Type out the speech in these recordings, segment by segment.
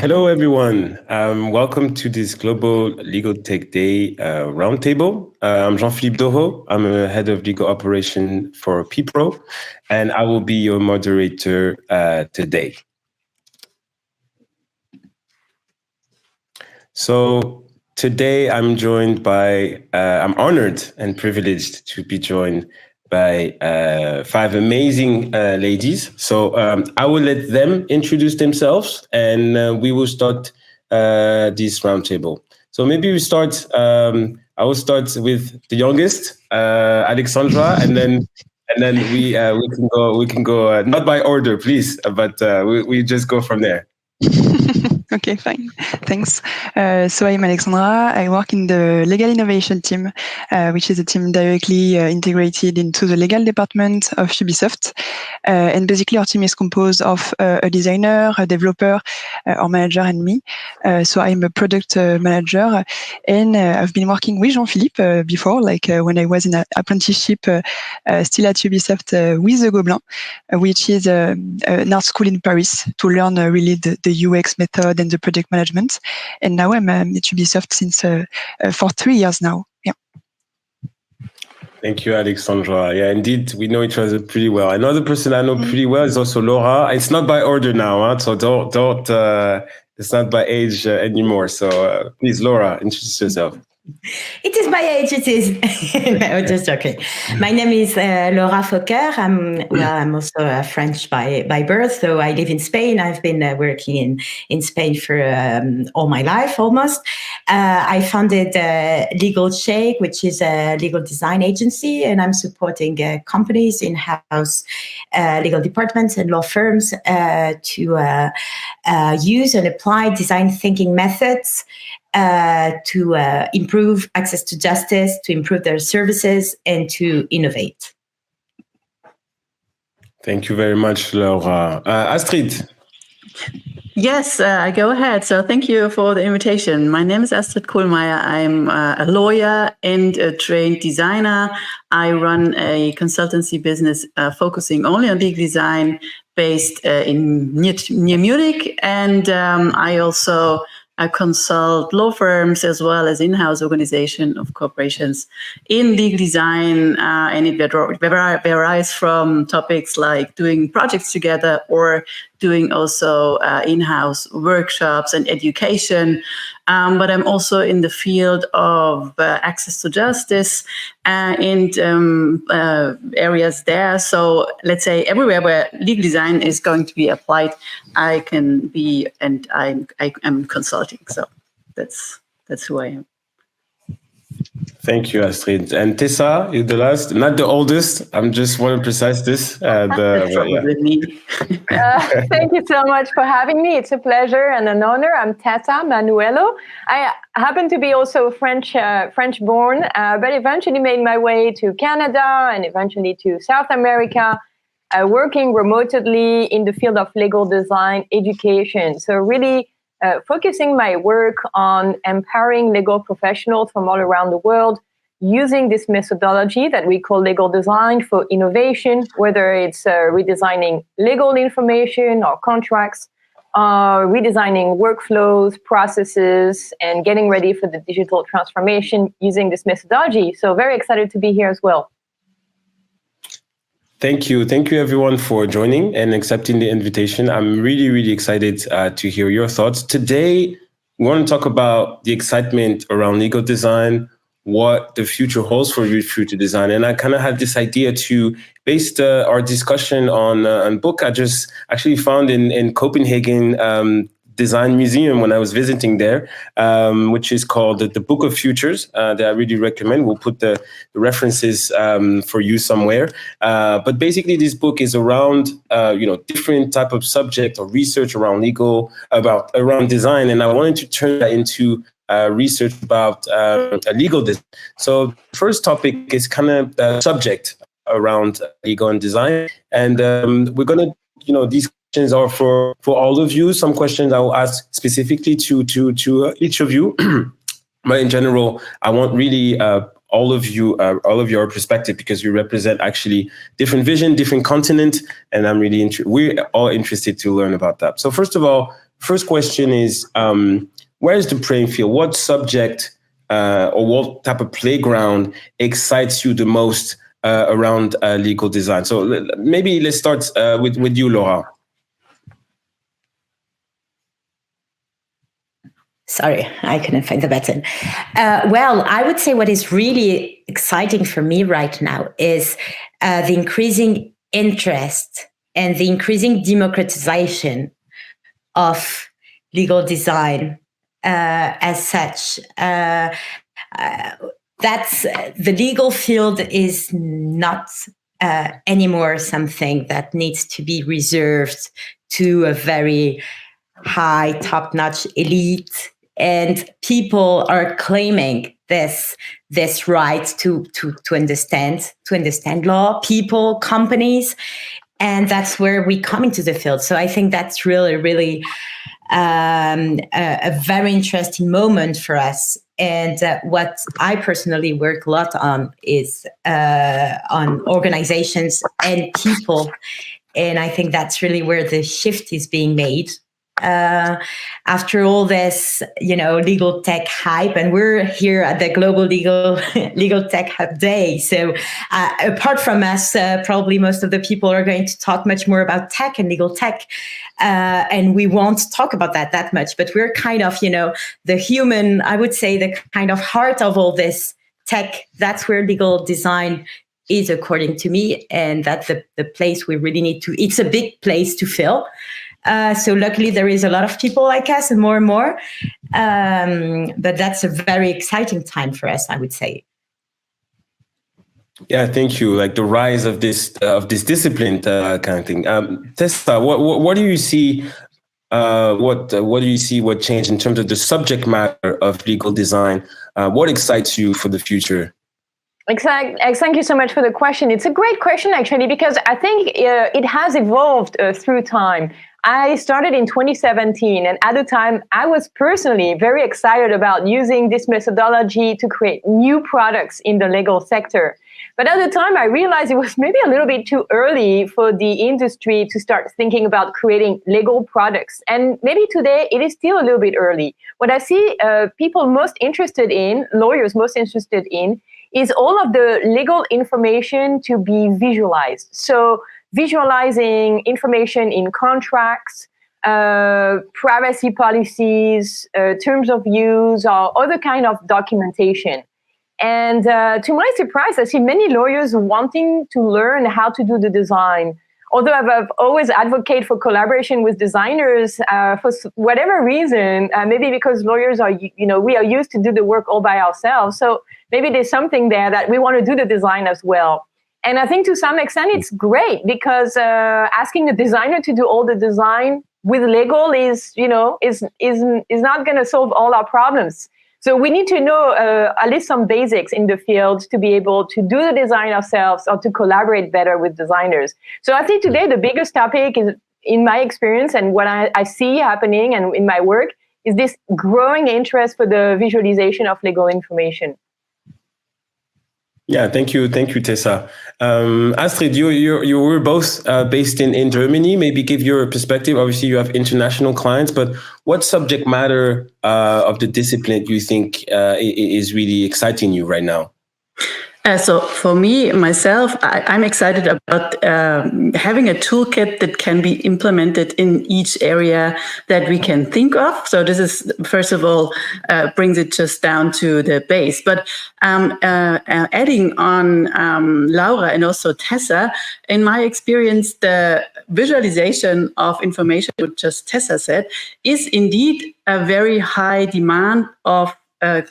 Hello, everyone. Welcome to this Global Legal Tech Day Roundtable. I'm Jean-Philippe Doho. I'm a head of legal operation for PPRO, and I will be your moderator today. So today I'm honored and privileged to be joined by 5 amazing ladies. So I will let them introduce themselves, and we will start this roundtable. So maybe we start. I will start with the youngest, Alexandra, and then we can go not by order, please, but we just go from there. Okay, fine. Thanks. So I'm Alexandra. I work in the legal innovation team, which is a team directly integrated into the legal department of Ubisoft. And basically our team is composed of a designer, a developer, our manager, and me. So I'm a product manager, and I've been working with Jean-Philippe before, like when I was in an apprenticeship still at Ubisoft with the Gobelin, which is an art school in Paris to learn really the UX method and the project management. And now I'm at Ubisoft since for 3 years now. Yeah. Thank you, Alexandra. Yeah, indeed, we know each other pretty well. Another person I know pretty well is also Laura. It's not by order now, huh? So don't. It's not by age anymore. So please, Laura, introduce yourself. It is by age, it is. No, just joking. My name is Laura Fauqueur. I'm also French by birth, so I live in Spain. I've been working in Spain for all my life, almost. I founded Legaltech, which is a legal design agency, and I'm supporting companies, in-house legal departments and law firms to use and apply design thinking methods to improve access to justice, to improve their services, and to innovate. Thank you very much, Laura. Astrid. Yes, go ahead. So thank you for the invitation. My name is Astrid Kohlmeier. I'm a lawyer and a trained designer. I run a consultancy business focusing only on legal design based near Munich. And I also consult law firms as well as in-house organization of corporations in legal design, and it varies from topics like doing projects together or doing also in-house workshops and education. But I'm also in the field of access to justice and areas there. So let's say everywhere where legal design is going to be applied, I can be, and I am consulting. So that's who I am. Thank you, Astrid. And Tessa, you're the last, not the oldest. I'm just want to precise this. Thank you so much for having me. It's a pleasure and an honor. I'm Tessa Manuello. I happen to be also French-born, but eventually made my way to Canada and eventually to South America, working remotely in the field of legal design education. So really focusing my work on empowering legal professionals from all around the world using this methodology that we call legal design for innovation, whether it's redesigning legal information or contracts, redesigning workflows, processes, and getting ready for the digital transformation using this methodology. So very excited to be here as well. Thank you. Thank you, everyone, for joining and accepting the invitation. I'm really, really excited to hear your thoughts. Today, we want to talk about the excitement around legal design, what the future holds for future design. And I kind of had this idea to base our discussion on a book I just actually found in Copenhagen Design Museum when I was visiting there, which is called The Book of Futures, that I really recommend. We'll put the references for you somewhere. But basically, this book is around different type of subject or research around around design, and I wanted to turn that into research about legal design. So the first topic is kind of the subject around legal and design, and we're gonna, these questions are for all of you. Some questions I will ask specifically to each of you, but in general, I want really all of your perspective, because you represent actually different vision, different continent, and I'm really we're all interested to learn about that. So first of all, first question is, where is the playing field? What subject or what type of playground excites you the most around legal design? So maybe let's start with you, Laura. Sorry, I couldn't find the button. Well, I would say what is really exciting for me right now is the increasing interest and the increasing democratization of legal design as such. That's the legal field is not anymore something that needs to be reserved to a very high, top-notch elite. And people are claiming this right to understand law, people, companies, and that's where we come into the field. So I think that's really a very interesting moment for us. And what I personally work a lot on is on organizations and people, and I think that's really where the shift is being made. After all this, legal tech hype, and we're here at the Global Legal Tech Hub Day. So apart from us, probably most of the people are going to talk much more about tech and legal tech. And we won't talk about that much, but we're kind of, the human, I would say the kind of heart of all this tech. That's where legal design is, according to me. And that's the place we really need to, it's a big place to fill. So luckily there is a lot of people like us and more. But that's a very exciting time for us, I would say. Yeah, thank you. Like the rise of this discipline kind of thing. Tessa, what do you see? What do you see? What changed in terms of the subject matter of legal design? What excites you for the future? Thank you so much for the question. It's a great question, actually, because I think it has evolved through time. I started in 2017, and at the time, I was personally very excited about using this methodology to create new products in the legal sector. But at the time, I realized it was maybe a little bit too early for the industry to start thinking about creating legal products. And maybe today, it is still a little bit early. What I see people most interested in, lawyers most interested in, is all of the legal information to be visualized. So visualizing information in contracts, privacy policies, terms of use, or other kind of documentation. And to my surprise, I see many lawyers wanting to learn how to do the design. Although I've always advocated for collaboration with designers, for whatever reason, maybe because lawyers are, we are used to do the work all by ourselves. So maybe there's something there that we want to do the design as well. And I think to some extent it's great because asking a designer to do all the design with legal is not going to solve all our problems. So we need to know at least some basics in the field to be able to do the design ourselves or to collaborate better with designers. So I think today the biggest topic is, in my experience and what I see happening and in my work, is this growing interest for the visualization of legal information. Yeah, thank you, Tessa. Astrid, you were both based in Germany. Maybe give your perspective. Obviously, you have international clients, but what subject matter of the discipline do you think is really exciting you right now? So for me, myself, I'm excited about having a toolkit that can be implemented in each area that we can think of. So this is, first of all, brings it just down to the base. But adding on Laura and also Tessa, in my experience, the visualization of information, which just Tessa said, is indeed a very high demand of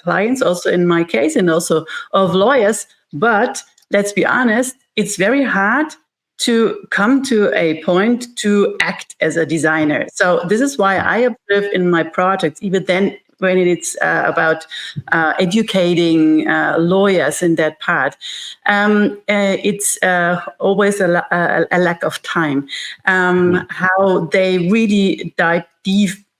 clients, also in my case, and also of lawyers. But let's be honest, it's very hard to come to a point to act as a designer. So this is why I observe in my projects, even then when it's about educating lawyers in that part, it's always a lack of time. How they really dive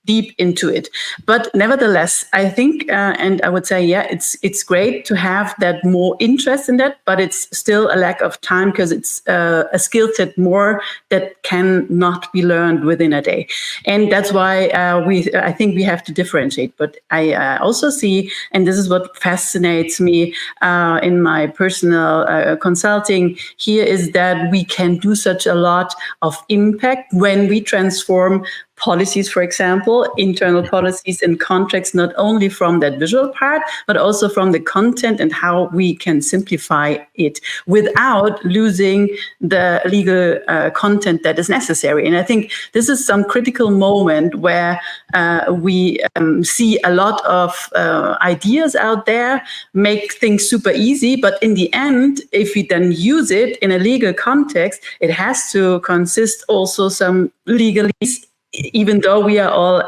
deep into it. But nevertheless, I think, and I would say, yeah, it's great to have that more interest in that, but it's still a lack of time because it's a skill set more that cannot be learned within a day. And that's why I think we have to differentiate. But I also see, and this is what fascinates me in my personal consulting here, is that we can do such a lot of impact when we transform policies, for example, internal policies and contracts, not only from that visual part, but also from the content and how we can simplify it without losing the legal content that is necessary. And I think this is some critical moment where we see a lot of ideas out there, make things super easy, but in the end, if we then use it in a legal context, it has to consist also some legalese, even though we are all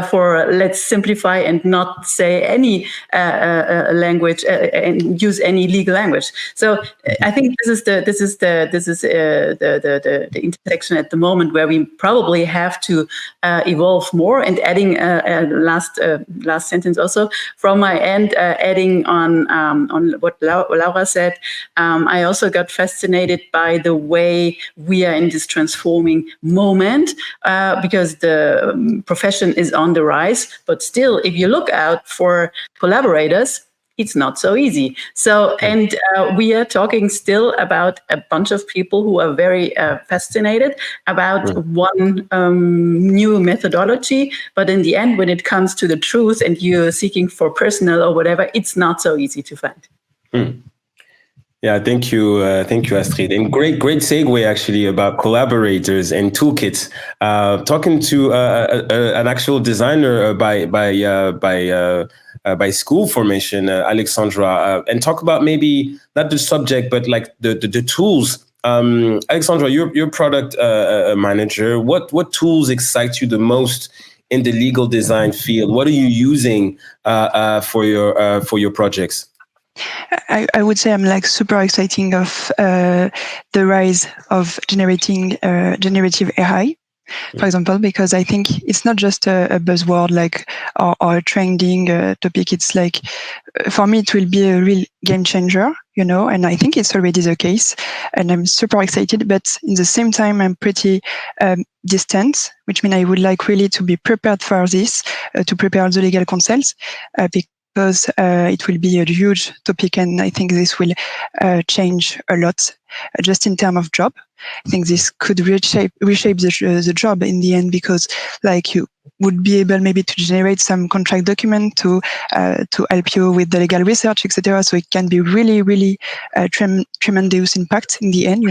for let's simplify and not say any language and use any legal language. So I think this is the intersection at the moment where we probably have to evolve more. And adding last sentence also from my end, adding on what Laura said, I also got fascinated by the way we are in this transforming moment. Because the profession is on the rise, but still, if you look out for collaborators, it's not so easy. So, and we are talking still about a bunch of people who are very fascinated about one new methodology, but in the end, when it comes to the truth and you're seeking for personal or whatever, it's not so easy to find. Yeah, thank you, Astrid. And great segue actually about collaborators and toolkits. Talking to an actual designer by school formation, Alexandra, and talk about maybe not the subject but like the tools. Alexandra, your product manager. What tools excite you the most in the legal design field? What are you using for your projects? I would say I'm like super exciting of the rise of generative AI, for example, because I think it's not just a buzzword like or a trending topic. It's like, for me, it will be a real game changer, and I think it's already the case. And I'm super excited, but in the same time, I'm pretty distant, which means I would like really to be prepared for this, to prepare the legal counsels, because it will be a huge topic, and I think this will change a lot just in terms of job. I think this could reshape the job in the end, because like you would be able maybe to generate some contract document to help you with the legal research, etc. So it can be really, really tremendous impact in the end,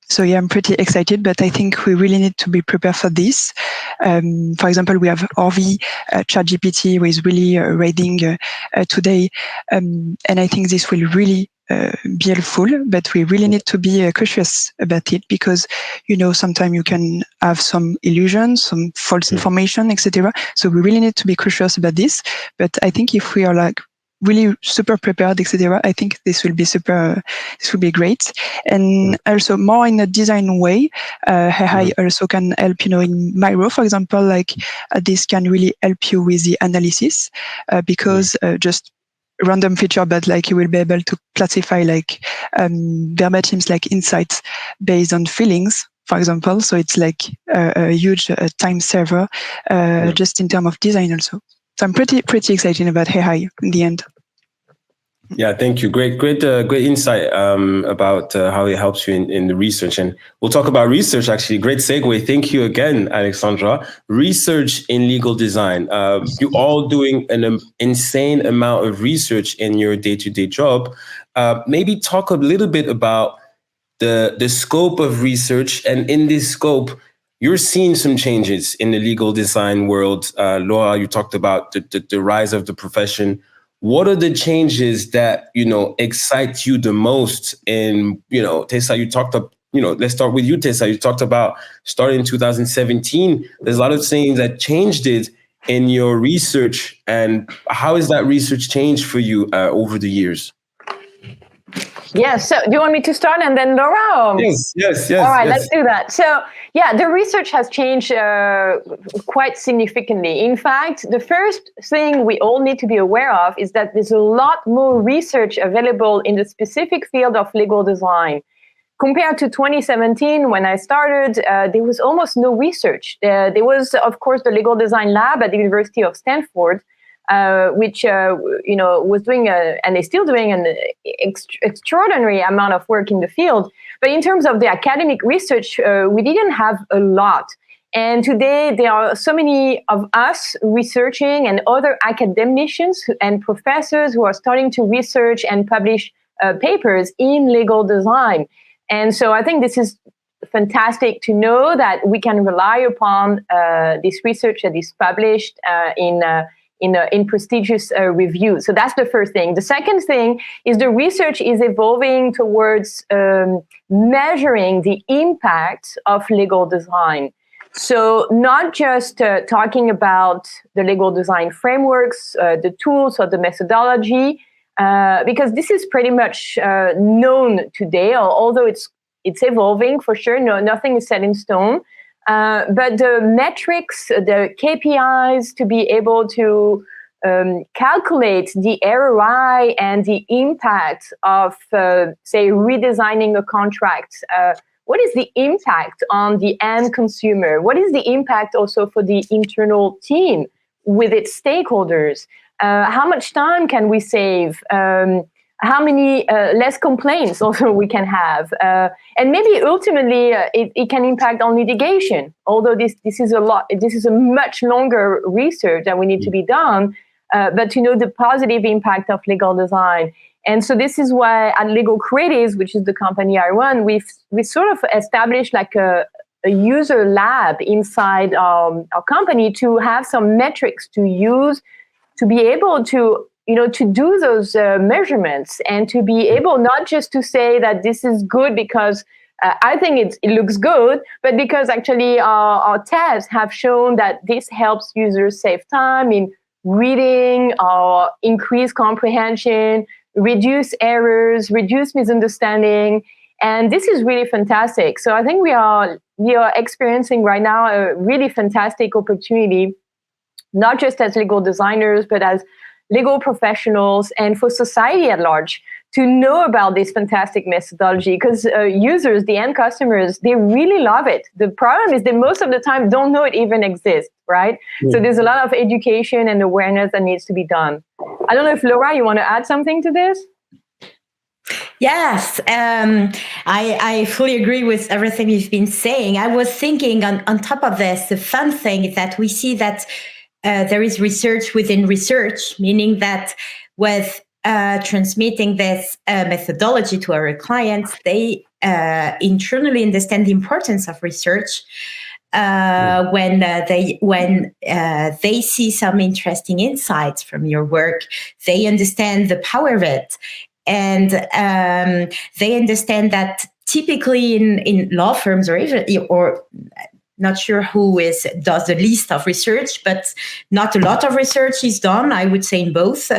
So yeah, I'm pretty excited, but I think we really need to be prepared for this. For example, we have Orvi, ChatGPT, who is really reading today, and I think this will really be helpful. But we really need to be cautious about it, because sometimes you can have some illusions, some false information, etc. So we really need to be cautious about this. But I think if we are like really super prepared, etc., I think this will be great. And also more in a design way, AI also can help, in Miro, for example, like this can really help you with the analysis, because just random feature, but like you will be able to classify like verbatims, like insights based on feelings, for example. So it's like a huge time saver, just in terms of design also. So I'm pretty excited about AI in the end. Yeah, thank you. Great insight about how it helps you in the research. And we'll talk about research, actually. Great segue. Thank you again, Alexandra. Research in legal design. You all doing an insane amount of research in your day-to-day job. Maybe talk a little bit about the scope of research. And in this scope, you're seeing some changes in the legal design world. Laura, you talked about the rise of the profession. What are the changes that, excite you the most? And, Tessa, you talked about, let's start with you, Tessa. You talked about starting in 2017. There's a lot of things that changed it in your research. And how has that research changed for you over the years? Yes. So do you want me to start and then Laura? Yes. All right, let's do that. So yeah, the research has changed quite significantly. In fact, the first thing we all need to be aware of is that there's a lot more research available in the specific field of legal design. Compared to 2017, when I started, there was almost no research. There was, of course, the Legal Design Lab at the University of Stanford, which was doing and is still doing an extraordinary amount of work in the field. But in terms of the academic research, we didn't have a lot. And today there are so many of us researching and other academicians and professors who are starting to research and publish papers in legal design. And so I think this is fantastic to know that we can rely upon this research that is published in prestigious reviews. So that's the first thing. The second thing is the research is evolving towards measuring the impact of legal design. So not just talking about the legal design frameworks, the tools or the methodology, because this is pretty much known today, although it's evolving for sure. No, nothing is set in stone. But the metrics, the KPIs to be able to calculate the ROI and the impact of, say, redesigning a contract. What is the impact on the end consumer? What is the impact also for the internal team with its stakeholders? How much time can we save? How many less complaints also we can have? And maybe ultimately it can impact on litigation, although this is a much longer research that we need to be done, but to know the positive impact of legal design. And so this is why at Legal Creatives, which is the company I run, we sort of established like a user lab inside our company to have some metrics to use to be able to do those measurements and to be able not just to say that this is good because I think it looks good, but because actually our tests have shown that this helps users save time in reading or increase comprehension, reduce errors, reduce misunderstanding. And this is really fantastic. So I think we are experiencing right now a really fantastic opportunity, not just as legal designers, but as legal professionals and for society at large to know about this fantastic methodology, because users, the end customers, they really love it. The problem is that most of the time don't know it even exists, right? Mm. So there's a lot of education and awareness that needs to be done. I don't know if Laura, you want to add something to this? Yes, I fully agree with everything you've been saying. I was thinking on top of this, the fun thing is that we see that there is research within research, meaning that with transmitting this methodology to our clients, they internally understand the importance of research. When they see some interesting insights from your work, they understand the power of it, and they understand that typically in law firms or not sure who does the least of research, but not a lot of research is done, I would say, in both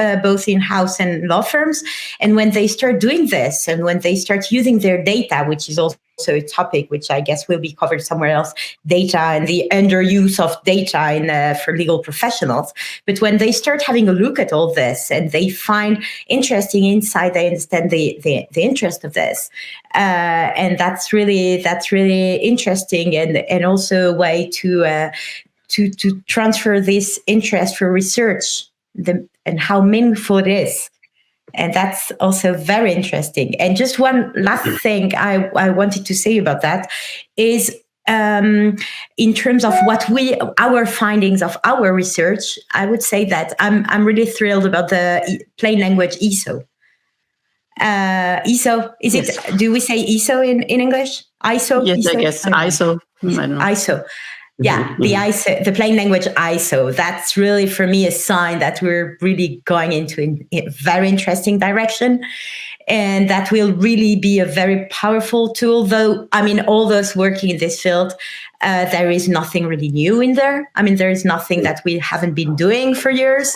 in-house and law firms. And when they start doing this, and when they start using their data, which is also a topic which I guess will be covered somewhere else, data and the underuse of data for legal professionals. But when they start having a look at all this and they find interesting insight, they understand the interest of this. And that's really interesting, and also a way to transfer this interest for research and how meaningful it is. And that's also very interesting. And just one last thing I wanted to say about that is in terms of our findings of our research, I would say that I'm really thrilled about the plain language ISO. ISO, is yes. It? Do we say ISO in English? ISO? Yes, ISO? I guess ISO. I don't know. ISO. Yeah, the ISO, the plain language ISO, that's really for me a sign that we're really going into a very interesting direction, and that will really be a very powerful tool. Though, I mean, all those working in this field, there is nothing really new in there. I mean, there is nothing that we haven't been doing for years,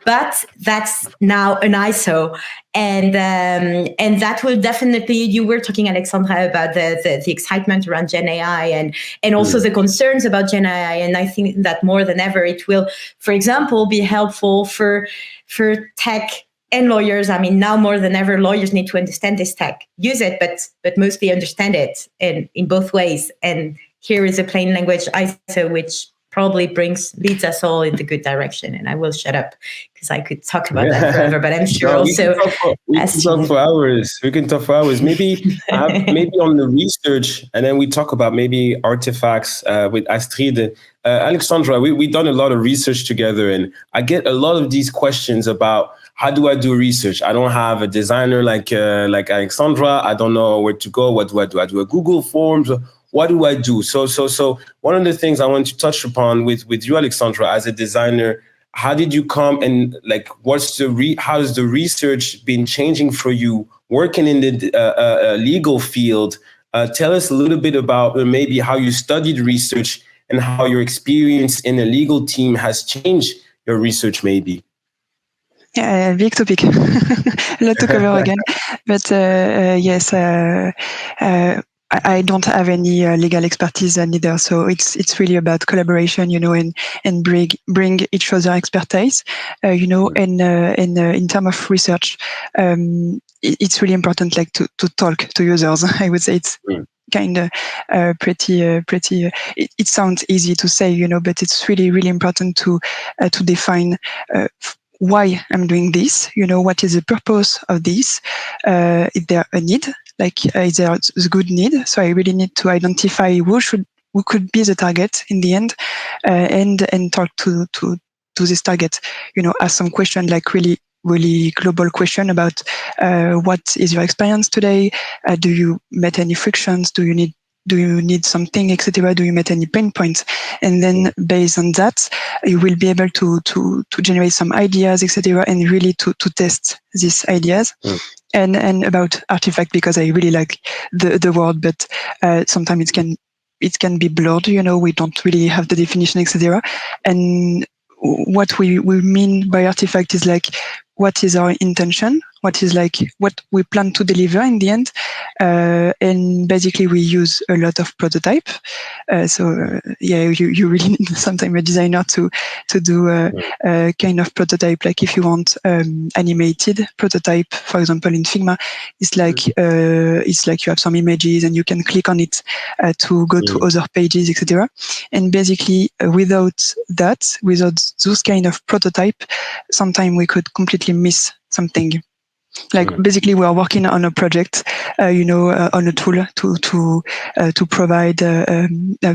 but that's now an ISO. And that will definitely, you were talking, Alexandra, about the excitement around Gen AI and also the concerns about Gen AI. And I think that more than ever, it will, for example, be helpful for tech and lawyers. I mean, now more than ever, lawyers need to understand this tech, use it, but mostly understand it in both ways. And here is a plain language ISO, which probably leads us all in the good direction. And I will shut up because I could talk about that forever, but I'm sure we can talk for hours. We can talk for hours. Maybe on the research, and then we talk about maybe artifacts with Astrid. Alexandra, we've done a lot of research together, and I get a lot of these questions about how do I do research? I don't have a designer like Alexandra. I don't know where to go. What do I do? I do a Google Forms. What do I do? So one of the things I want to touch upon with you, Alexandra, as a designer, how did you come and like how has the research been changing for you working in the legal field? Tell us a little bit about maybe how you studied research and how your experience in a legal team has changed your research maybe. Yeah, big topic. A lot to cover again. But yes, I don't have any legal expertise neither. So it's really about collaboration, and bring each other expertise, and in terms of research, it's really important, like to talk to users. I would say it's kind of pretty. It sounds easy to say, but it's really, really important to define why I'm doing this. What is the purpose of this? Is there a need? Is there a good need? So I really need to identify who could be the target in the end, and talk to this target. Ask some question, like really global question about what is your experience today? Do you meet any frictions? Do you need something, etc.? Do you meet any pain points? And then based on that, you will be able to generate some ideas, etc., and really to test these ideas. And about artifact, because I really like the word, but sometimes it can be blurred. We don't really have the definition, etc. And what we mean by artifact is like, what is our intention? What is what we plan to deliver in the end? And basically we use a lot of prototype. You really need sometimes a designer to do a kind of prototype. Like if you want animated prototype, for example, in Figma, it's like you have some images and you can click on it to go to other pages, etc. And basically without those kind of prototype, sometimes we could completely miss something. Basically, we are working on a project, on a tool to provide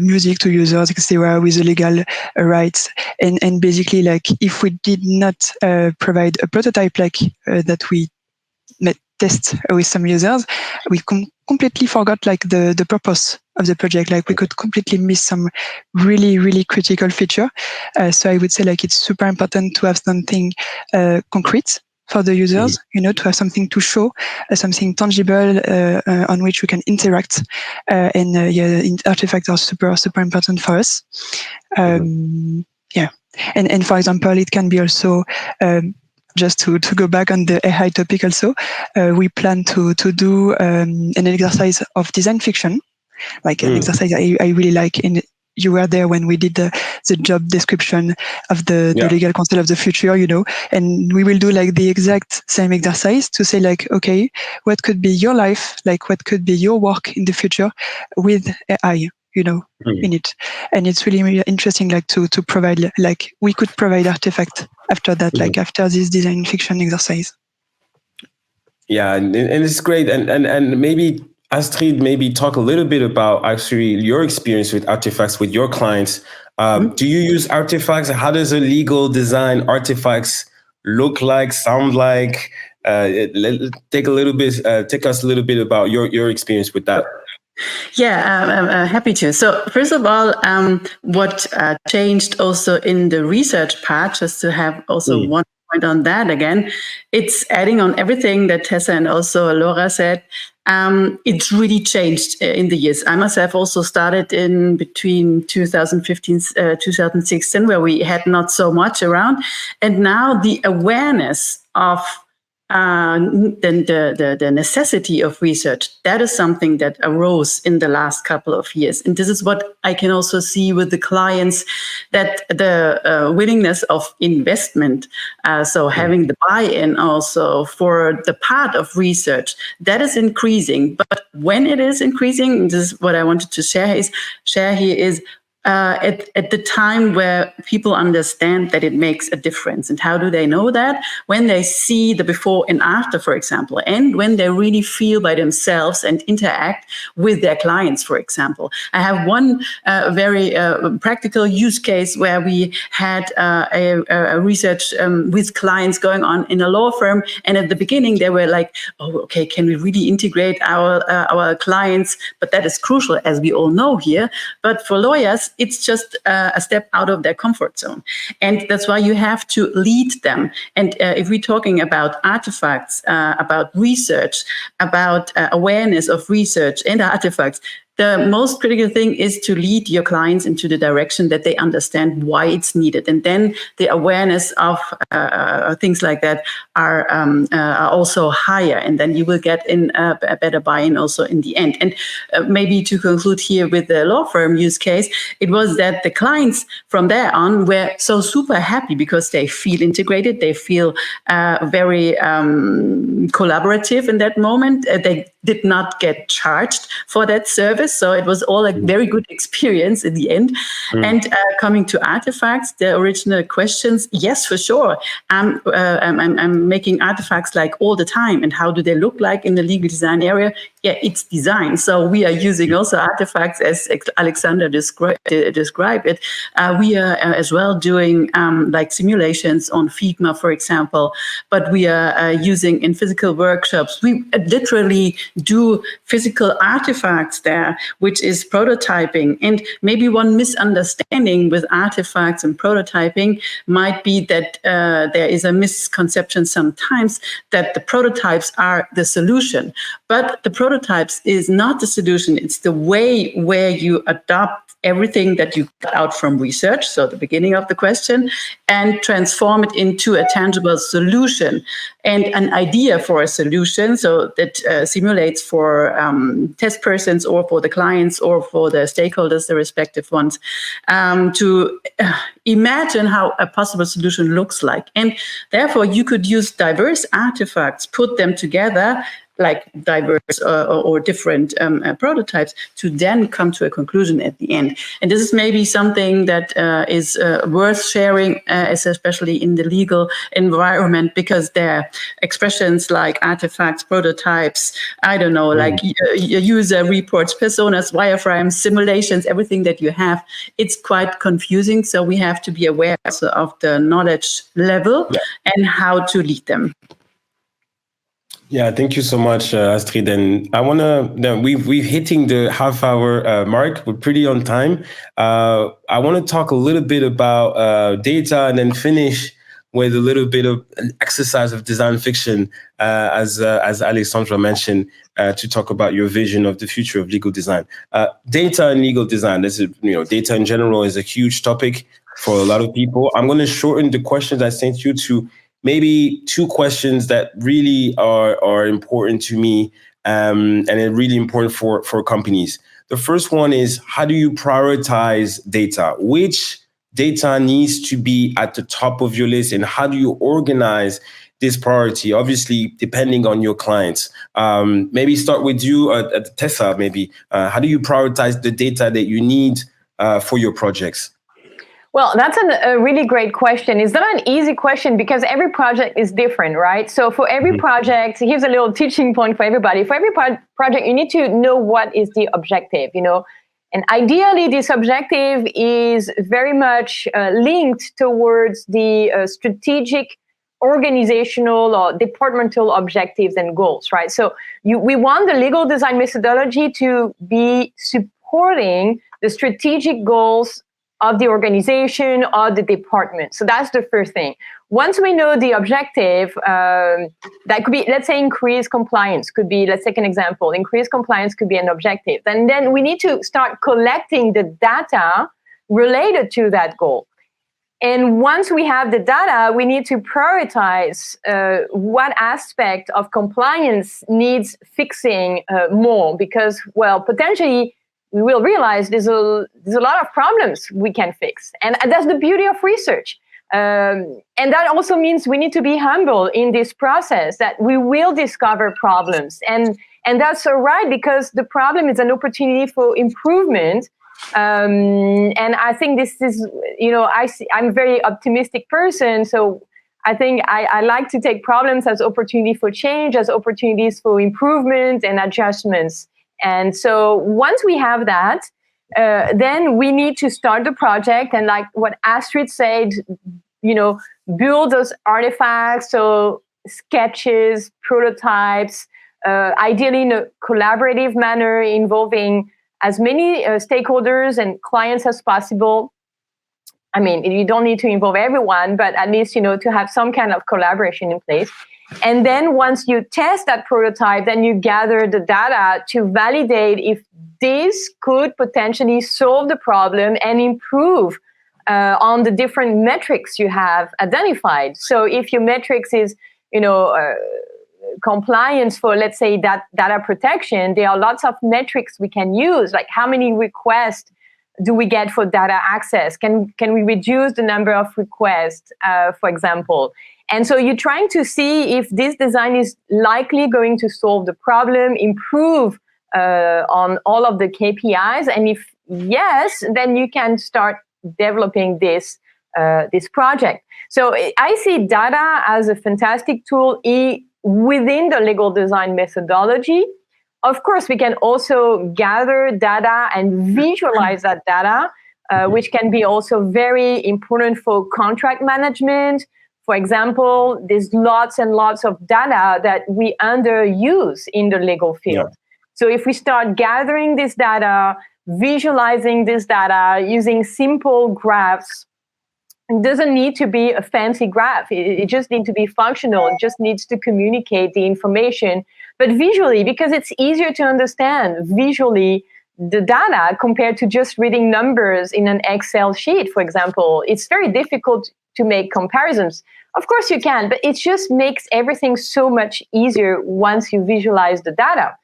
music to users, etc., with the legal rights. And basically, if we did not provide a prototype that we test with some users, we completely forgot the purpose of the project. We could completely miss some really, really critical feature. So I would say it's super important to have something concrete for the users, to have something to show, something tangible on which we can interact. Artifacts are super, super important for us. And for example, it can be also, just to go back on the AI topic also, we plan to do an exercise of design fiction, an exercise I really like. And you were there when we did the job description of the legal counsel of the future, and we will do the exact same exercise to say okay, what could be your life, what could be your work in the future with AI, in it. And it's really, really interesting, to provide, we could provide artifact after that, after this design fiction exercise. Yeah, and it's great. And maybe Astrid, maybe talk a little bit about actually your experience with artifacts with your clients. Do you use artifacts? How does a legal design artifacts look like, sound like? Take us a little bit about your experience with that. Yeah, I'm happy to. So first of all, what changed also in the research part, just to have also one point on that again, it's adding on everything that Tessa and also Laura said. It's really changed in the years. I myself also started in between 2015, 2016, where we had not so much around. And now the awareness of the necessity of research, that is something that arose in the last couple of years. And this is what I can also see with the clients, that the willingness of investment, so having the buy-in also for the part of research, that is increasing. But when it is increasing, this is what I wanted to share here is at the time where people understand that it makes a difference. And how do they know that? When they see the before and after, for example, and when they really feel by themselves and interact with their clients, for example. I have one very practical use case where we had a research with clients going on in a law firm. And at the beginning, they were like, oh, okay, can we really integrate our clients? But that is crucial, as we all know here. But for lawyers, it's just a step out of their comfort zone. And that's why you have to lead them. And if we're talking about artifacts, about research, about awareness of research and artifacts, the most critical thing is to lead your clients into the direction that they understand why it's needed. And then the awareness of things like that are also higher. And then you will get in a better buy-in also in the end. And maybe to conclude here with the law firm use case, it was that the clients from there on were so super happy because they feel integrated. They feel very collaborative in that moment. They did not get charged for that service. So it was all a very good experience in the end. And coming to artifacts, the original questions, yes, for sure. I'm making artifacts like all the time. And how do they look like in the legal design area? Yeah, it's design. So we are using also artifacts as Alexandra described it. We are as well doing like simulations on Figma, for example, but we are using in physical workshops. We literally do physical artifacts there, which is prototyping. And maybe one misunderstanding with artifacts and prototyping might be that there is a misconception sometimes that the prototypes are the solution. But the prototypes is not the solution. It's the way where you adopt everything that you got out from research, so the beginning of the question, and transform it into a tangible solution and an idea for a solution, so that simulates for test persons or for the clients or for the stakeholders, the respective ones, to imagine how a possible solution looks like. And therefore, you could use diverse artifacts, put them together, like diverse or different prototypes, to then come to a conclusion at the end. And this is maybe something that is worth sharing, especially in the legal environment, because there are expressions like artifacts, prototypes, I don't know, like user reports, personas, wireframes, simulations, everything that you have. It's quite confusing. So we have to be aware also of the knowledge level and how to lead them. Yeah, thank you so much, Astrid. And I want to, we're hitting the half-hour mark. We're pretty on time. I want to talk a little bit about data and then finish with a little bit of an exercise of design fiction, as Alexandra mentioned, to talk about your vision of the future of legal design. Data and legal design. Data in general is a huge topic for a lot of people. I'm going to shorten the questions I sent you to maybe two questions that really are important to me, and are really important for companies. The first one is, how do you prioritize data? Which data needs to be at the top of your list, and how do you organize this priority? Obviously, depending on your clients. Maybe start with you, Tessa, maybe. How do you prioritize the data that you need for your projects? Well, that's a really great question. It's not an easy question because every project is different, right? So for every project, here's a little teaching point for everybody. For every project, you need to know what is the objective, And ideally, this objective is very much linked towards the strategic, organizational or departmental objectives and goals, right? So we want the legal design methodology to be supporting the strategic goals of the organization or the department. So that's the first thing. Once we know the objective, that could be, let's say, increase compliance. Could be, let's take an example. Increase compliance could be an objective. And then we need to start collecting the data related to that goal. And once we have the data, we need to prioritize what aspect of compliance needs fixing more, because, well, potentially we will realize there's a lot of problems we can fix. And that's the beauty of research. And that also means we need to be humble in this process, that we will discover problems. And that's all right, because the problem is an opportunity for improvement. And I think this is, I'm a very optimistic person. So I think I like to take problems as opportunity for change, as opportunities for improvement and adjustments. And so once we have that, then we need to start the project. And like what Astrid said, build those artifacts, so sketches, prototypes, ideally in a collaborative manner involving as many stakeholders and clients as possible. I mean, you don't need to involve everyone, but at least, to have some kind of collaboration in place. And then once you test that prototype, then you gather the data to validate if this could potentially solve the problem and improve on the different metrics you have identified. So if your metrics is, compliance for, let's say, that data protection, there are lots of metrics we can use, like how many requests do we get for data access? Can we reduce the number of requests, for example? And so you're trying to see if this design is likely going to solve the problem, improve on all of the KPIs. And if yes, then you can start developing this project. So I see data as a fantastic tool within the legal design methodology. Of course, we can also gather data and visualize that data, which can be also very important for contract management. For example, there's lots and lots of data that we underuse in the legal field. Yeah. So if we start gathering this data, visualizing this data using simple graphs, it doesn't need to be a fancy graph. It just needs to be functional. It just needs to communicate the information, but visually, because it's easier to understand visually the data compared to just reading numbers in an Excel sheet, for example. It's very difficult to make comparisons. Of course you can, but it just makes everything so much easier once you visualize the data.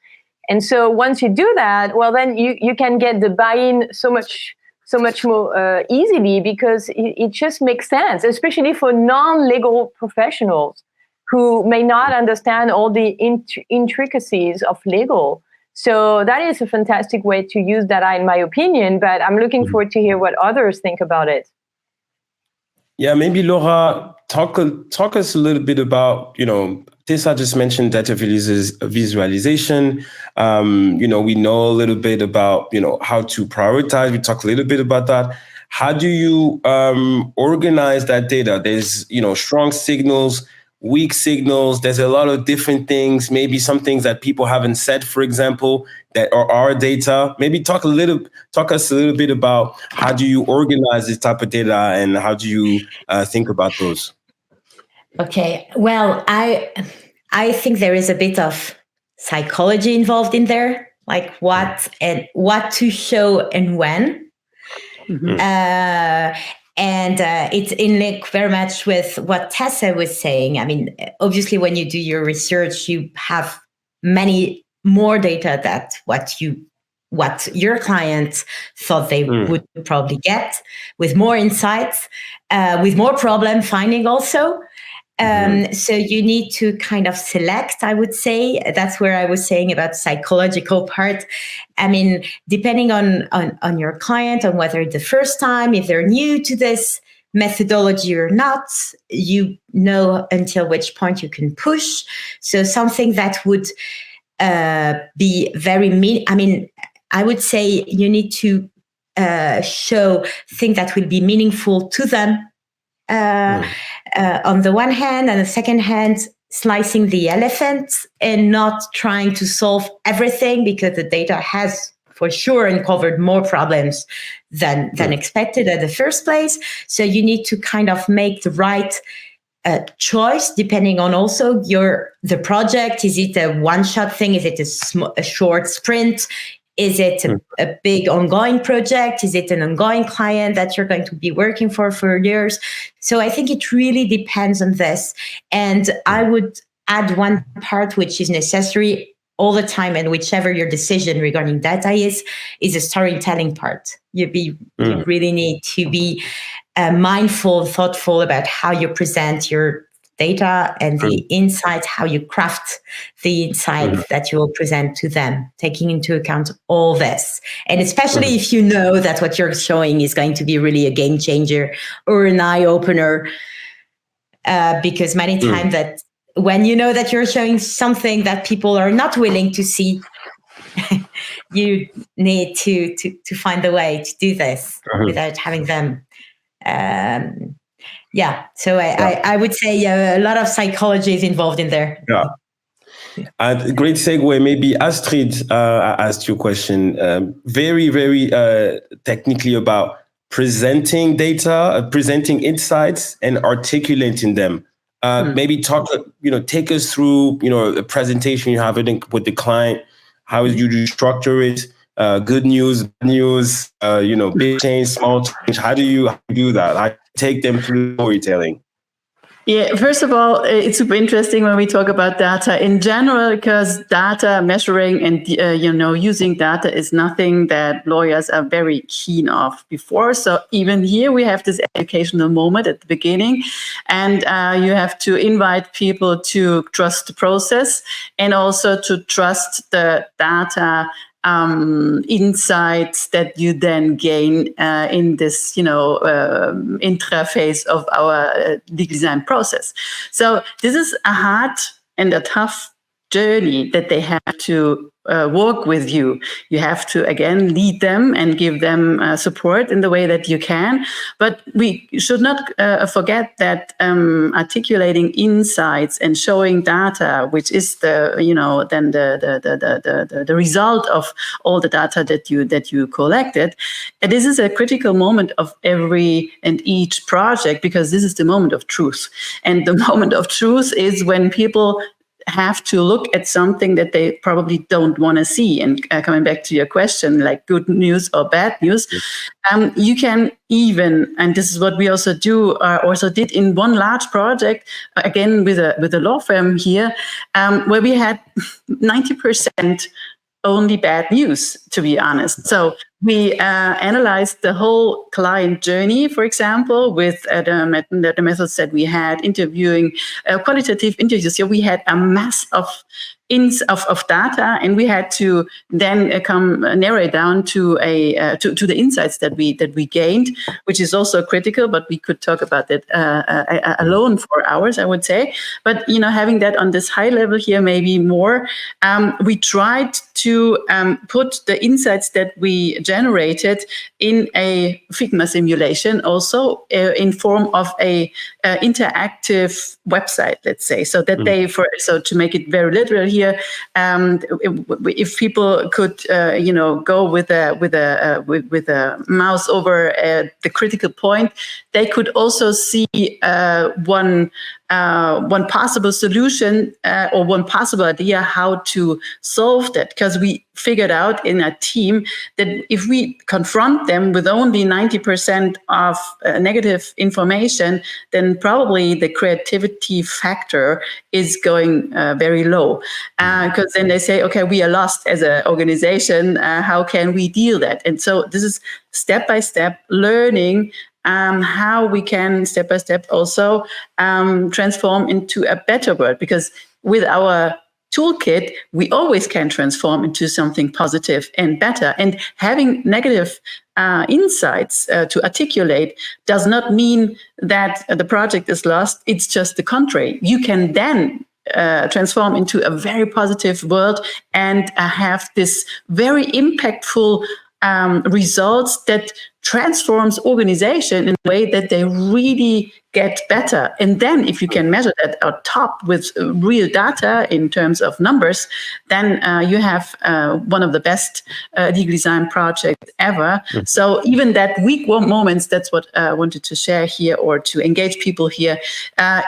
And so once you do that, well, then you can get the buy-in so much more easily, because it just makes sense, especially for non-legal professionals who may not understand all the intricacies of legal. So that is a fantastic way to use data, in my opinion, but I'm looking forward to hear what others think about it. Yeah, maybe Laura, talk us a little bit about, Tessa just mentioned data visualization. We know a little bit about, how to prioritize. We talked a little bit about that. How do you organize that data? There's, strong signals, weak signals. There's a lot of different things, maybe some things that people haven't said, for example, that are our data. Maybe talk us a little bit about how do you organize this type of data and how do you think about those? Okay, well, I think there is a bit of psychology involved in there, like what to show and when. Mm-hmm. And it's in link very much with what Tessa was saying. I mean, obviously, when you do your research, you have many more data than what your clients thought they would probably get, with more insights, with more problem finding also. So you need to kind of select, I would say. That's where I was saying about psychological part. I mean, depending on your client, on whether the first time, if they're new to this methodology or not, you know until which point you can push. So something that would be very I would say you need to show things that will be meaningful to them. On the one hand, and the second hand, slicing the elephant and not trying to solve everything, because the data has for sure uncovered more problems than expected at the first place. So you need to kind of make the right choice depending on also the project. Is it a one-shot thing? Is it a short sprint? Is it a big ongoing project? Is it an ongoing client that you're going to be working for years? So I think it really depends on this. And I would add one part which is necessary all the time, and whichever your decision regarding data is a storytelling part. You really need to be mindful, thoughtful about how you present your data and the insights, how you craft the insight that you will present to them, taking into account all this. And especially if you know that what you're showing is going to be really a game changer or an eye opener, because many times that when you know that you're showing something that people are not willing to see, you need to find a way to do this without having them. So I would say a lot of psychology is involved in there. Yeah. Great segue. Maybe Astrid, I asked you a question very, very technically about presenting data, presenting insights and articulating them. Maybe take us through, a presentation you have with the client. How you structure it? Good news, bad news, big change, small change. How do you do that? How do you take them through storytelling? Yeah, first of all, it's super interesting when we talk about data in general, because data measuring and, using data is nothing that lawyers are very keen of before. So even here we have this educational moment at the beginning, and you have to invite people to trust the process and also to trust the data insights that you then gain in this, intraphase of our legal design process. So this is a hard and a tough journey that they have to work with you. You have to, again, lead them and give them support in the way that you can. But we should not forget that articulating insights and showing data, which is the result of all the data that you collected. And this is a critical moment of every and each project, because this is the moment of truth. And the moment of truth is when people have to look at something that they probably don't want to see. And coming back to your question, like good news or bad news, you can even, and this is what we also did in one large project, again with a law firm here, where we had 90% only bad news, to be honest. So we analyzed the whole client journey, for example, with the methods that we had, interviewing qualitative interviews. So we had a mass of data, and we had to then narrow it down to the insights that we gained, which is also critical. But we could talk about that alone for hours, I would say. But having that on this high level here, maybe more, we tried to put the insights that we generated in a Figma simulation, also in form of a interactive website, let's say, so that to make it very literal here. If people could, go with a mouse over the critical point, they could also see one possible solution or one possible idea how to solve that. Because we figured out in a team that if we confront them with only 90% of negative information, then probably the creativity factor is going very low. Because then they say, okay, we are lost as an organization. How can we deal that? And so this is step-by-step learning how we can step-by-step also transform into a better world. Because with our toolkit, we always can transform into something positive and better. And having negative insights to articulate does not mean that the project is lost. It's just the contrary. You can then transform into a very positive world and have this very impactful results that transforms organization in a way that they really get better. And then if you can measure that on top with real data in terms of numbers, then you have one of the best legal design projects ever. So even that weak moments, that's what I wanted to share here, or to engage people here,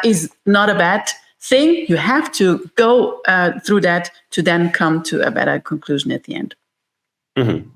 is not a bad thing. You have to go through that to then come to a better conclusion at the end. Mm-hmm.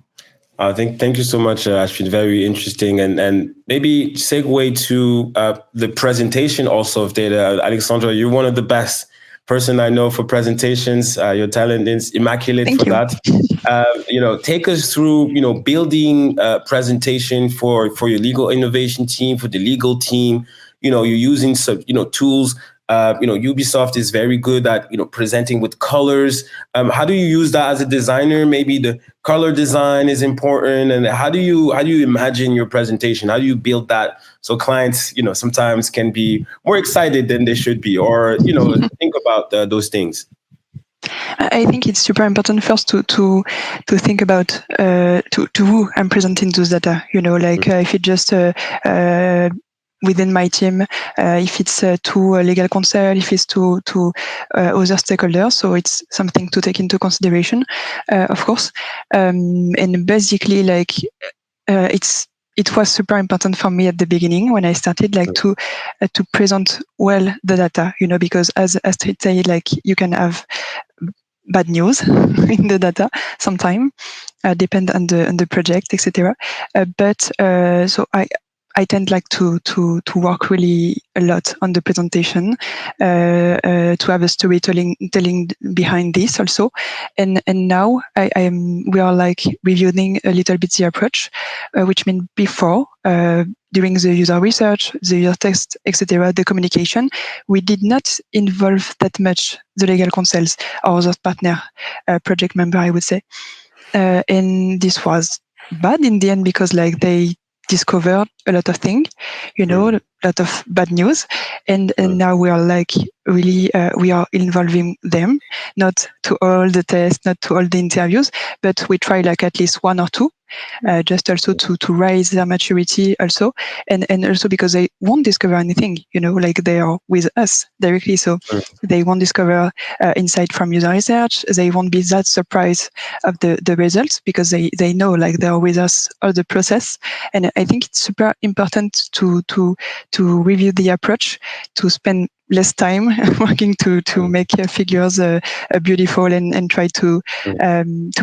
Thank you so much, Astrid. Very interesting, and maybe segue to the presentation also of data. Alexandra, you're one of the best person I know for presentations. Your talent is immaculate Thank for you. that. Take us through building a presentation for your legal innovation team, for the legal team. You're using some tools. Ubisoft is very good at presenting with colors. How do you use that as a designer? Maybe the color design is important, and how do you imagine your presentation? How do you build that so clients sometimes can be more excited than they should be, or think about those things? I think it's super important first to think about to who I'm presenting those data. If it just within my team, if it's to legal counsel, if it's to other stakeholders. So it's something to take into consideration, of course. And basically, it was super important for me at the beginning when I started, to present well the data, because as Astrid said, you can have bad news in the data sometime, depend on the project, etc. So I tend to work really a lot on the presentation, to have a storytelling behind this also, and now we are reviewing a little bit the approach, which means before, during the user research, the user test, etc., the communication, we did not involve that much the legal counsels or the partner project member, I would say, and this was bad in the end because they discovered a lot of things, a lot of bad news, and now we are really we are involving them, not to all the tests, not to all the interviews, but we try at least one or two, just also to raise their maturity also, and also because they won't discover anything, they are with us directly, so they won't discover insight from user research, they won't be that surprised of the results because they know they are with us all the process. And I think it's super important to review the approach, to spend less time working to make figures beautiful and try to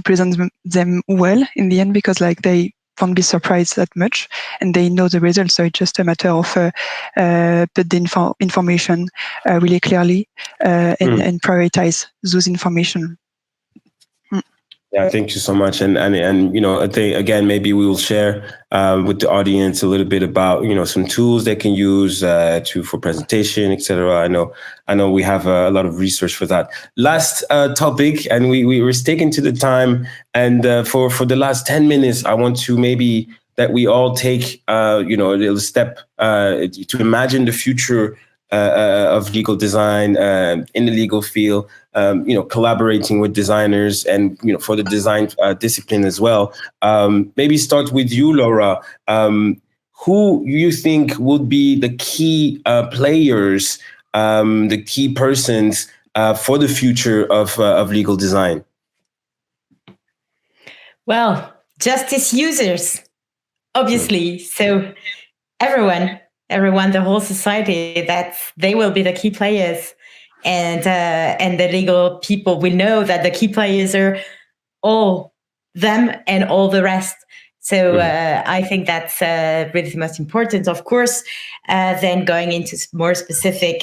present them well in the end, because they won't be surprised that much and they know the results. So it's just a matter of put the information really clearly and prioritize those information. Yeah, thank you so much. And I think again, maybe we will share with the audience a little bit about some tools they can use for presentation, etc. I know we have a lot of research for that. Last topic, and we were sticking to the time. And for the last 10 minutes, I want to maybe that we all take a little step to imagine the future of legal design in the legal field, collaborating with designers and, for the design discipline as well. Maybe start with you, Laura. Who you think would be the key players, the key persons for the future of legal design? Well, justice users, obviously. So everyone, the whole society, they will be the key players, and the legal people will know that the key players are all them and all the rest. So I think that's really the most important. Of course, then going into more specific,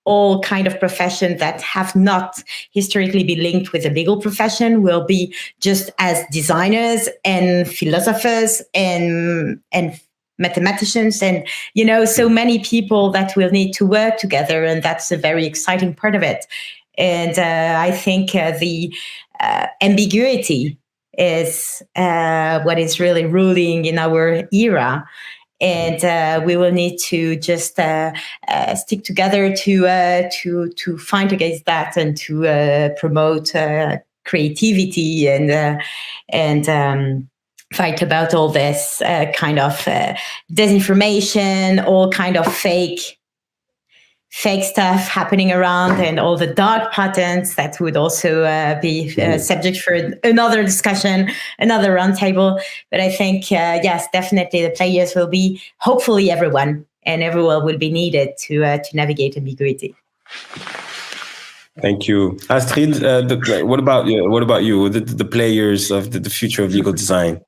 all kind of professions that have not historically been linked with the legal profession will be just as designers and philosophers and mathematicians, and so many people that will need to work together, and that's a very exciting part of it. And I think the ambiguity is what is really ruling in our era, and we will need to just stick together to fight against that and to promote creativity and fight about all this kind of disinformation, all kind of fake stuff happening around, and all the dark patterns that would also be subject for another discussion, another roundtable. But I think, yes, definitely the players will be hopefully everyone, and everyone will be needed to navigate ambiguity. Thank you, Astrid. What about you? What about you? The players of the future of legal design.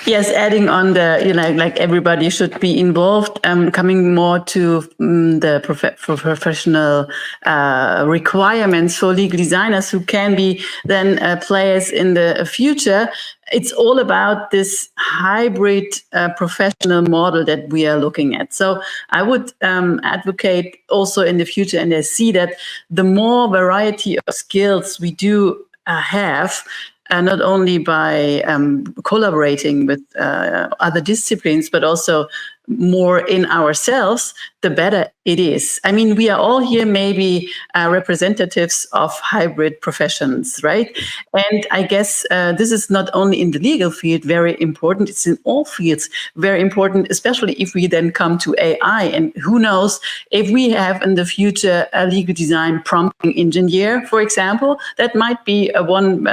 Yes, adding on like everybody should be involved. Coming more to the professional requirements for legal designers who can be then players in the future. It's all about this hybrid professional model that we are looking at. So I would advocate also in the future, and I see that the more variety of skills we do have, not only by collaborating with other disciplines, but also more in ourselves, the better it is. I mean, we are all here maybe representatives of hybrid professions, right? And I guess this is not only in the legal field very important, it's in all fields very important, especially if we then come to AI. And who knows if we have in the future a legal design prompting engineer, for example, that might be one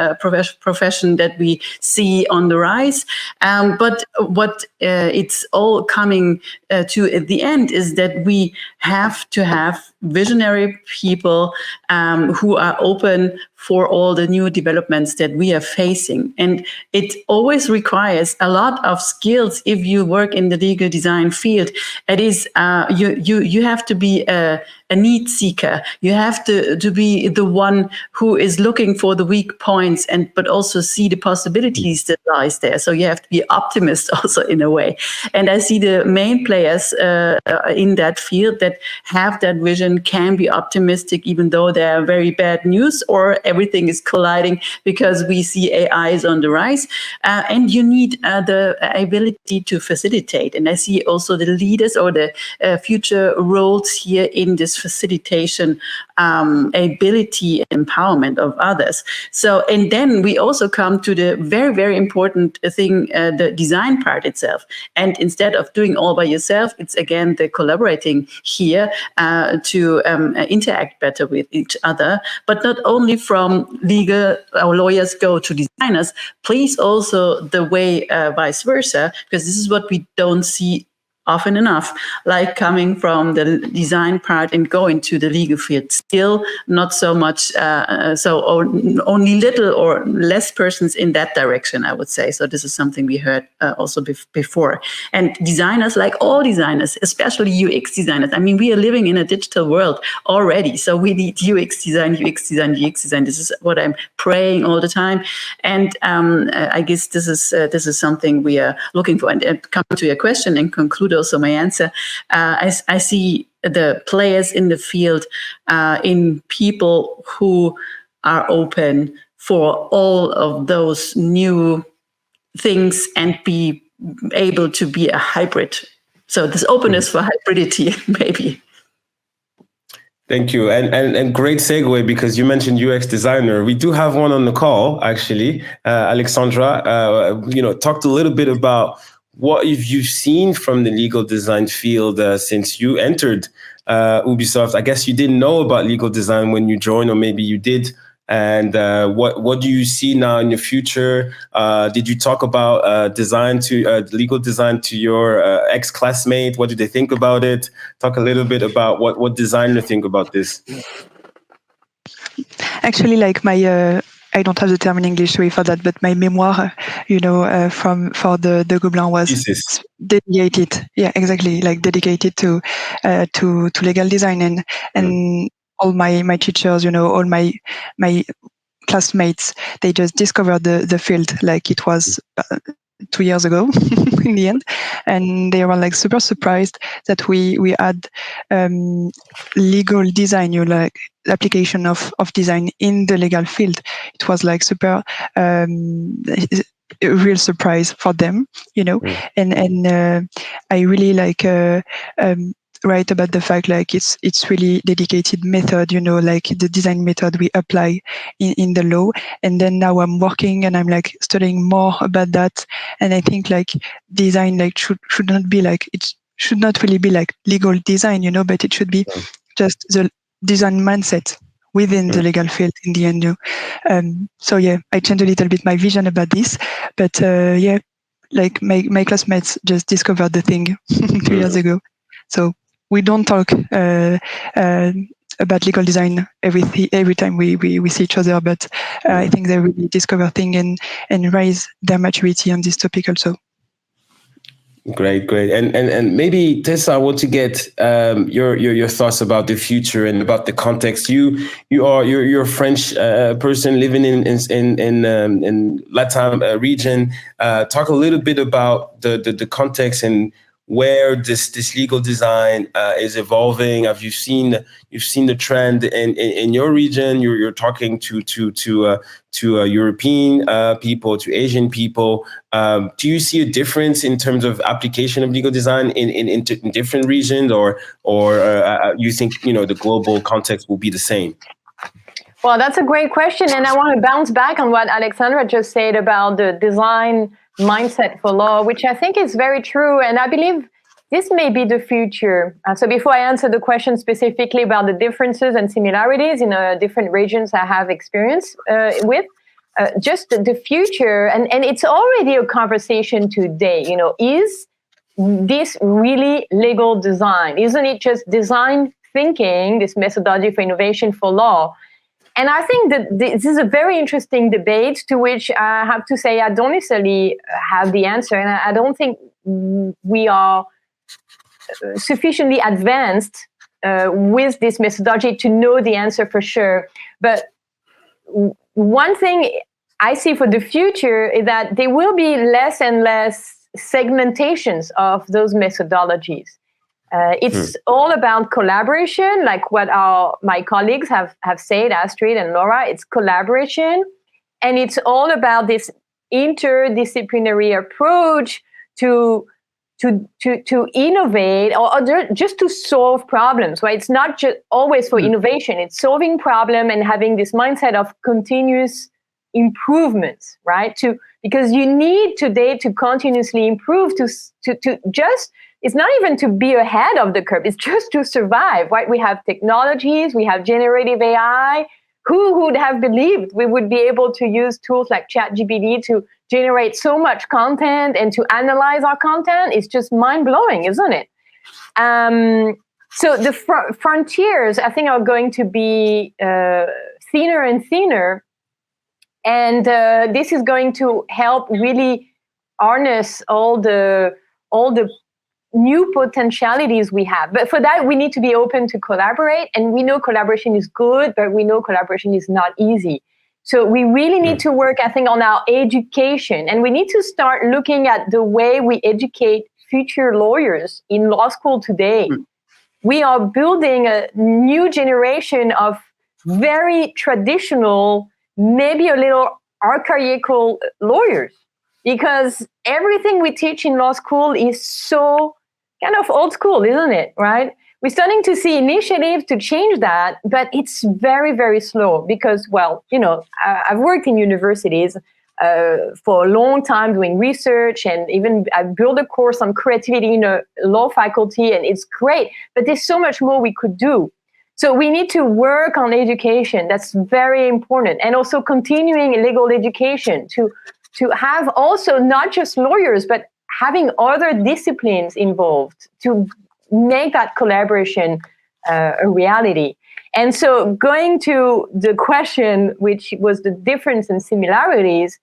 profession that we see on the rise. But what it's all coming to at the end is that we have to have visionary people who are open for all the new developments that we are facing. And it always requires a lot of skills if you work in the legal design field. It is you have to be a need seeker. You have to be the one who is looking for the weak points but also see the possibilities that lies there. So you have to be optimist also in a way. And I see the main players in that field that have that vision can be optimistic, even though there are very bad news or everything is colliding because we see AI is on the rise. And you need the ability to facilitate. And I see also the leaders or the future roles here in this facilitation ability and empowerment of others. So, and then we also come to the very, very important thing, the design part itself. And instead of doing all by yourself, it's again the collaborating here to interact better with each other. But not only from legal or lawyers go to designers, please also the way vice versa, because this is what we don't see often enough, like coming from the design part and going to the legal field. Still not so much, only little or less persons in that direction, I would say. So this is something we heard also before. And designers, like all designers, especially UX designers, I mean, we are living in a digital world already. So we need UX design. This is what I'm praying all the time. And I guess this is something we are looking for. And come to your question and conclude also my answer. I see the players in the field in people who are open for all of those new things and be able to be a hybrid. So this openness for hybridity, maybe. Thank you. And great segue, because you mentioned UX designer. We do have one on the call, actually. Alexandra, talked a little bit about what have you seen from the legal design field since you entered Ubisoft? I guess you didn't know about legal design when you joined, or maybe you did. And what do you see now in your future? Did you talk about legal design to your ex-classmate? What did they think about it? Talk a little bit about what designers think about this. Actually, like my I don't have the term in English, sorry for that, but my memoir, for the Gobelin was dedicated. Yeah, exactly, like dedicated to legal design and all my teachers, all my classmates, they just discovered the field like it was 2 years ago in the end, and they were like super surprised that we had legal design, like application of design in the legal field. It was like super a real surprise for them, and I really like write about the fact like it's really dedicated method, like the design method we apply in the law. And then now I'm working and I'm like studying more about that. And I think like design like should not be like, it should not really be like legal design, but it should be just the design mindset within the legal field in the end. So yeah, I changed a little bit my vision about this, but yeah, like my classmates just discovered the thing 2 years ago. So we don't talk about legal design every time we see each other, but I think they really discover things and raise their maturity on this topic also. Great. And maybe Tessa, I want to get your thoughts about the future and about the context. You're a French person living in Latam region. Talk a little bit about the context and where this legal design is evolving. Have you seen the trend in your region? You're talking to European people, to Asian people. Do you see a difference in terms of application of legal design in different regions, or you think the global context will be the same? Well, that's a great question, and I want to bounce back on what Alexandra just said about the design mindset for law, which I think is very true, and I believe this may be the future. So before I answer the question specifically about the differences and similarities in different regions I have experience with, just the future, and it's already a conversation today, is this really legal design? Isn't it just design thinking, this methodology for innovation for law? And I think that this is a very interesting debate to which I have to say I don't necessarily have the answer. And I don't think we are sufficiently advanced with this methodology to know the answer for sure. But one thing I see for the future is that there will be less and less segmentations of those methodologies. It's all about collaboration, like what my colleagues have said, Astrid and Laura. It's collaboration, and it's all about this interdisciplinary approach to innovate or just to solve problems. Right? It's not just always for innovation. It's solving problem and having this mindset of continuous improvements. Right? Because you need today to continuously improve to just. It's not even to be ahead of the curve. It's just to survive, right? We have technologies, we have generative AI. Who would have believed we would be able to use tools like ChatGPT to generate so much content and to analyze our content? It's just mind-blowing, isn't it? So the frontiers, I think, are going to be thinner and thinner. And this is going to help really harness all the new potentialities we have. But for that, we need to be open to collaborate. And we know collaboration is good, but we know collaboration is not easy. So we really need to work, I think, on our education. And we need to start looking at the way we educate future lawyers in law school today. We are building a new generation of very traditional, maybe a little archaical lawyers, because everything we teach in law school is so kind of old school, isn't it? Right? We're starting to see initiatives to change that, but it's very, very slow because, well, I've worked in universities for a long time doing research, and even I built a course on creativity in a law faculty, and it's great, but there's so much more we could do. So we need to work on education. That's very important. And also continuing legal education to have also not just lawyers, but having other disciplines involved to make that collaboration a reality. And so going to the question, which was the difference and similarities,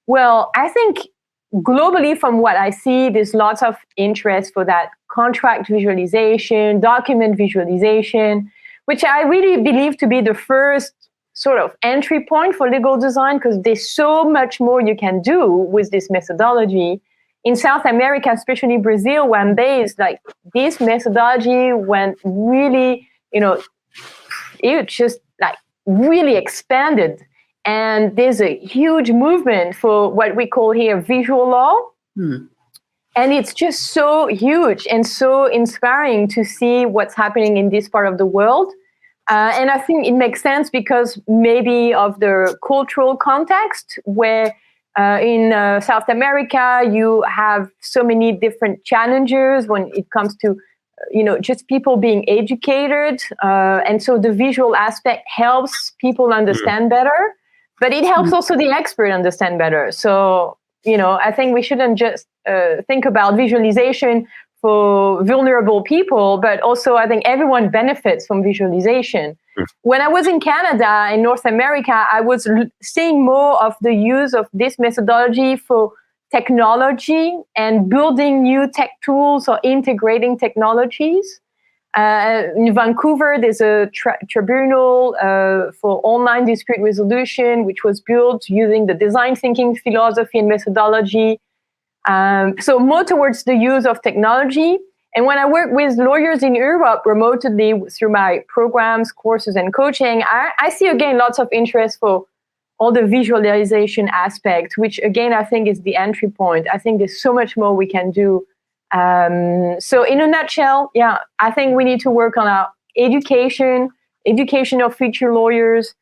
well, I think globally from what I see, there's lots of interest for that contract visualization, document visualization, which I really believe to be the first sort of entry point for legal design, because there's so much more you can do with this methodology. In South America, especially Brazil, where I'm based, like this methodology went really, it just like really expanded. And there's a huge movement for what we call here visual law. And it's just so huge and so inspiring to see what's happening in this part of the world. And I think it makes sense because maybe of the cultural context where in South America, you have so many different challenges when it comes to, just people being educated. And so the visual aspect helps people understand better, but it helps also the expert understand better. So, I think we shouldn't just think about visualization for vulnerable people, but also I think everyone benefits from visualization. when I was in Canada, in North America, I was seeing more of the use of this methodology for technology and building new tech tools or integrating technologies. In Vancouver, there's a tribunal for online dispute resolution, which was built using the design thinking philosophy and methodology. So more towards the use of technology. And when I work with lawyers in Europe remotely through my programs, courses, and coaching, I see again lots of interest for all the visualization aspect, which again, I think is the entry point. I think there's so much more we can do. So in a nutshell, yeah, I think we need to work on our education of future lawyers.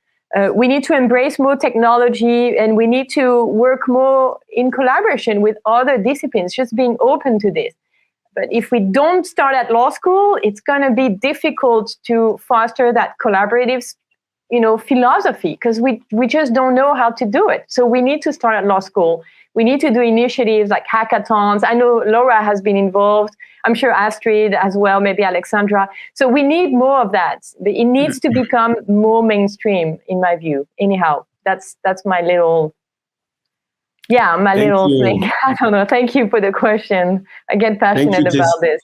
We need to embrace more technology, and we need to work more in collaboration with other disciplines, just being open to this. But if we don't start at law school, it's going to be difficult to foster that collaborative, philosophy, because we just don't know how to do it. So we need to start at law school. We need to do initiatives like hackathons. I know Laura has been involved. I'm sure Astrid as well, maybe Alexandra. So we need more of that. It needs to become more mainstream, in my view. Anyhow, that's my little... Yeah, my little thing. I don't know. Thank you for the question. I get passionate about this.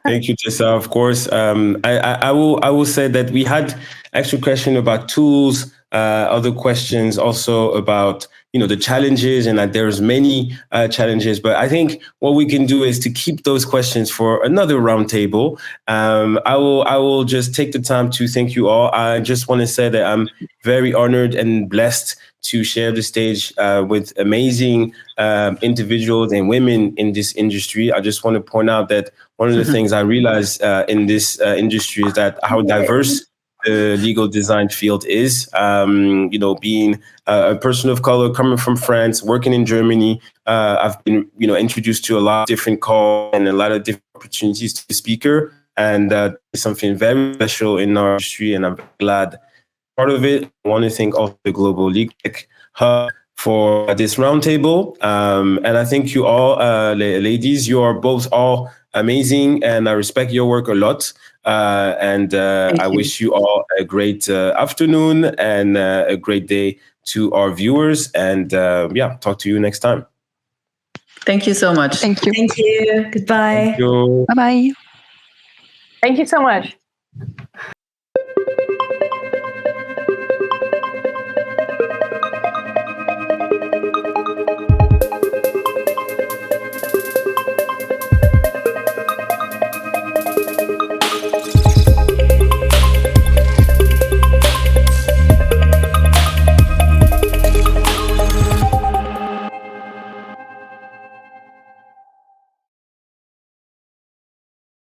Thank you, Tessa. Of course, I will say that we had actual question about tools, other questions also about the challenges, and that there's many challenges. But I think what we can do is to keep those questions for another roundtable. I will just take the time to thank you all. I just want to say that I'm very honored and blessed to share the stage with amazing individuals and women in this industry. I just want to point out that one of the things I realized in this industry is that how diverse the legal design field is. Being a person of color coming from France, working in Germany, I've been introduced to a lot of different calls and a lot of different opportunities to be a speaker, and it's something very special in our industry, and I'm glad part of it. I want to thank also the Global Legaltech Hub for this roundtable. And I thank you all, ladies. You are both all amazing, and I respect your work a lot. And I wish you all a great afternoon and a great day to our viewers. And talk to you next time. Thank you so much. Thank you. Thank you. Goodbye. Thank you. Bye-bye. Thank you so much.